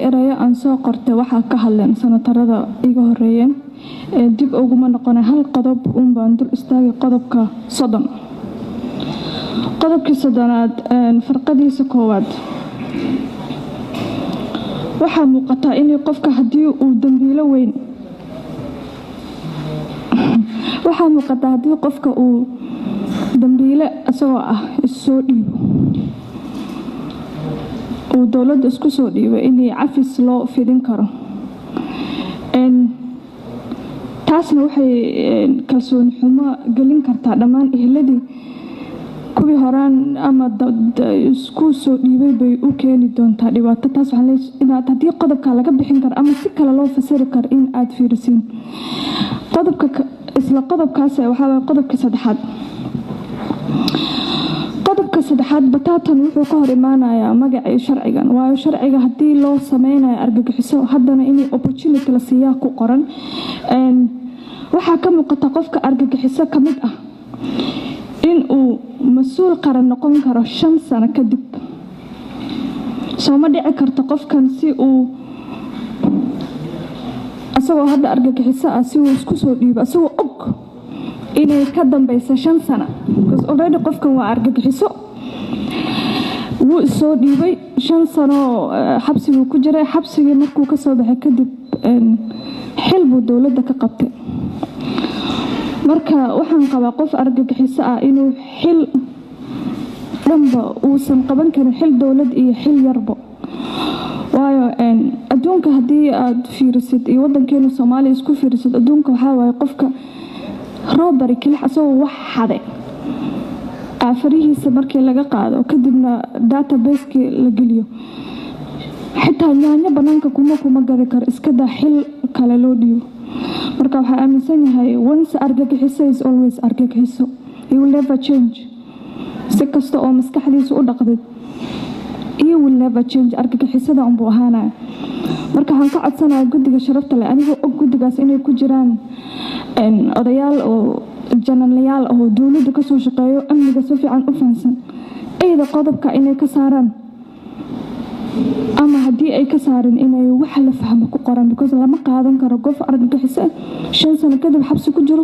eraya aan soo qortay waxaa ka hadleen sanatarada iga horeeyeen dib uguma noqonay hal qodob uun baan dul istaagay qodobka 30 qodobkii 30aad farqadiisa koowaad waxaa muuqata in qofka haddii uu dambiilo weyn waxaa muuqata haddii qofka uu dambiile asagoo ah isoo dhiibo uu dowladda isku soo dhiibo inay cafis loo fidin karo taasna waxay kalsooni xumo gelin kartaa dhammaan ehladii kuwii horaan ama isku soo dhiibay bay u keeni doontaa dhibaato taas waxaan leeyahay inaad haddii qodobka laga bixin karo ama si kale loo fasiri karo in aad fiirisiin isla qodobkaas waxaa waay qodobka saddexaad bataatan wuxuu ka hor imaanayaa magacii sharcigan waayo sharciga haddii loo sameynayo argagixiso haddana inay opportunity la siiyaa ku qoran waxaa ka muuqata qofka argagixiso ka mid ah in uu mas-uul qaran noqon karo 5 sano kadib soo ma dhici karto qofkan si uu asagoo hadda argagixiso ah si uu isku soo dhiibo asagoo og inay ka dambayso 5 sano because already qofkan waa argagixiso wuu soo dhiibay 5 sano xabsigu ku jiray xabsigii markuu ka soo baxay kadib xil buu dowladda ka qabtay marka waxaan qabaa qof argagixiso ah inuu xil dhanba uusan qaban karin xil dowlad iyo xil yarbo waayo adduunka haddii aad fiirisid iyo waddankeena Soomaaliya isku fiirisid adduunka waxaa waaye qofka robbery kaliya asagoo wax xaday afarihiisa markii laga qaado kadibna database-kii la geliyo xitaa yaanyo banaanka kuma gadi karo iska daa xil kale loo dhiibo marka waxaa aaminsan yahay once argagixiso is always argagixiso he will never change si kasta oo maskaxdiisu u dhaqdid he will never change argagixisada unbuu ahaanaya marka waxaan ka codsanayaa guddiga sharafta leh anigoo og guddigaas inay ku jiraan odayaal oo jananayaal oo dowladda ka soo shaqeeyo amniga si fiican u fahansan ayda qodobka inay ka saaraan ama haddii ay ka saarin inay wax la fahmo ku qoran because lama qaadan karo qof argagixiso 5 sano kadib xabsi ku jiro